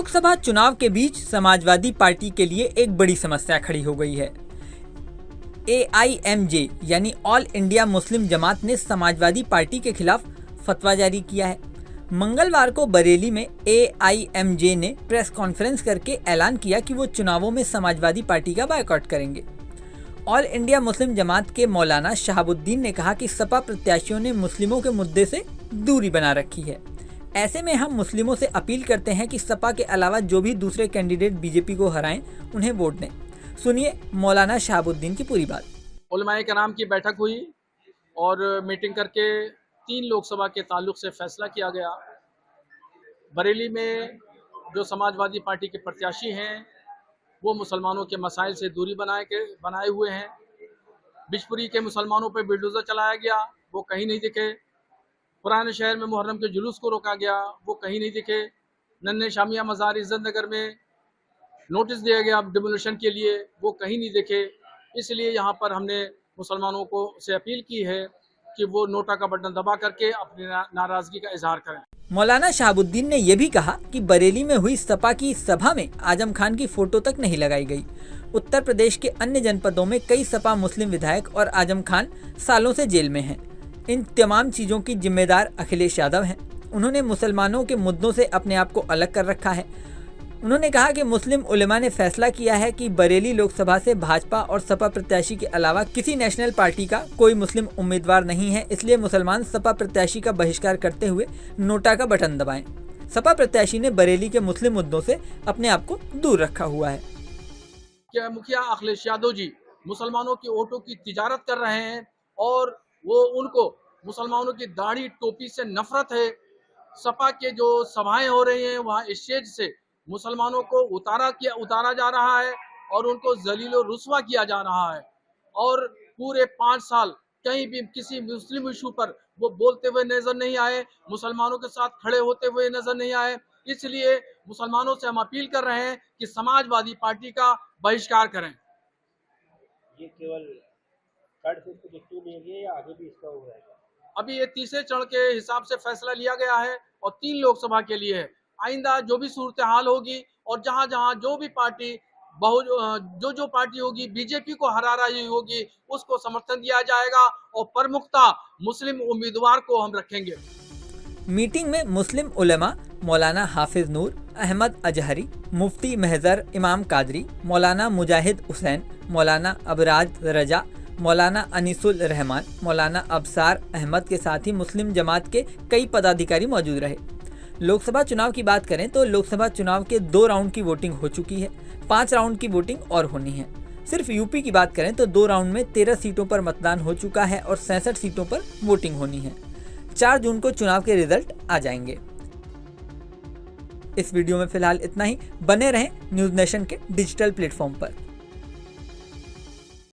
लोकसभा चुनाव के बीच समाजवादी पार्टी के लिए एक बड़ी समस्या खड़ी हो गई है। AIMJ यानी ऑल इंडिया मुस्लिम जमात ने समाजवादी पार्टी के खिलाफ फतवा जारी किया है। मंगलवार को बरेली में AIMJ ने प्रेस कॉन्फ्रेंस करके ऐलान किया कि वो चुनावों में समाजवादी पार्टी का बायकॉट करेंगे। ऑल इंडिया मुस्लिम जमात के मौलाना शहाबुद्दीन ने कहा कि सपा प्रत्याशियों ने मुस्लिमों के मुद्दे से दूरी बना रखी है। ऐसे में हम मुस्लिमों से अपील करते हैं कि सपा के अलावा जो भी दूसरे कैंडिडेट बीजेपी को हराएं, उन्हें वोट दें। सुनिए मौलाना शहाबुद्दीन की पूरी बात। उलमाए कराम की बैठक हुई और मीटिंग करके 3 लोकसभा के ताल्लुक से फैसला किया गया। बरेली में जो समाजवादी पार्टी के प्रत्याशी हैं वो मुसलमानों के मसाइल से दूरी बनाए हुए हैं। बिजपुरी के मुसलमानों पर बिल्डोजर चलाया गया, वो कहीं नहीं दिखे। पुराने शहर में मुहर्रम के जुलूस को रोका गया, वो कहीं नहीं दिखे। नन्हे शामिया मज़ार इज़्ज़त नगर में नोटिस दिया गया डिमोलिशन के लिए, वो कहीं नहीं दिखे। इसलिए यहाँ पर हमने मुसलमानों को से अपील की है कि वो नोटा का बटन दबा करके अपनी नाराज़गी का इजहार करें। मौलाना शहाबुद्दीन ने यह भी कहा कि बरेली में हुई सपा की सभा में आजम खान की फोटो तक नहीं लगाई गई। उत्तर प्रदेश के अन्य जनपदों में कई सपा मुस्लिम विधायक और आजम खान सालों से जेल में हैं। इन तमाम चीज़ों की जिम्मेदार अखिलेश यादव हैं। उन्होंने मुसलमानों के मुद्दों से अपने आप को अलग कर रखा है। उन्होंने कहा कि मुस्लिम उलेमा ने फैसला किया है कि बरेली लोकसभा से भाजपा और सपा प्रत्याशी के अलावा किसी नेशनल पार्टी का कोई मुस्लिम उम्मीदवार नहीं है, इसलिए मुसलमान सपा प्रत्याशी का बहिष्कार करते हुए नोटा का बटन दबाएं। सपा प्रत्याशी ने बरेली के मुस्लिम मुद्दों से अपने आप को दूर रखा हुआ है। क्या मुखिया अखिलेश यादव जी मुसलमानों की वोटों की तिजारत कर रहे हैं और वो उनको मुसलमानों की दाढ़ी टोपी से नफरत है। सपा के जो सभाएं हो रही हैं वहाँ स्टेज से मुसलमानों को उतारा जा रहा है और उनको जलीलो रुस्वा किया जा रहा है और पूरे 5 साल कहीं भी किसी मुस्लिम इशू पर वो बोलते हुए नजर नहीं आए, मुसलमानों के साथ खड़े होते हुए नजर नहीं आए। इसलिए मुसलमानों से हम अपील कर रहे हैं कि समाजवादी पार्टी का बहिष्कार करें। ये केवल थर्ड फेज को देखते हुए या आगे भी इसका हो जाएगा? अभी ये तीसरे चरण के हिसाब से फैसला लिया गया है और 3 लोकसभा के लिए है। आइंदा जो भी सूरत हाल होगी और जहां जहां जो भी पार्टी जो पार्टी होगी बीजेपी को हरा रही होगी उसको समर्थन दिया जाएगा और प्रमुखता मुस्लिम उम्मीदवार को हम रखेंगे। मीटिंग में मुस्लिम उलेमा मौलाना हाफिज नूर, अहमद अजहरी, मुफ्ती महजर इमाम कादरी, मौलाना मुजाहिद हुसैन, मौलाना अबराज रजा, मौलाना अनीसुल रहमान, मौलाना अबसार अहमद के साथ ही मुस्लिम जमात के कई पदाधिकारी मौजूद रहे। लोकसभा चुनाव की बात करें तो लोकसभा चुनाव के 2 राउंड की वोटिंग हो चुकी है। 5 राउंड की वोटिंग और होनी है। सिर्फ यूपी की बात करें तो 2 राउंड में 13 सीटों पर मतदान हो चुका है और 66 सीटों पर वोटिंग होनी है। 4 जून को चुनाव के रिजल्ट आ जाएंगे। इस वीडियो में फिलहाल इतना ही। बने रहें न्यूज़ नेशन के डिजिटल प्लेटफॉर्म पर।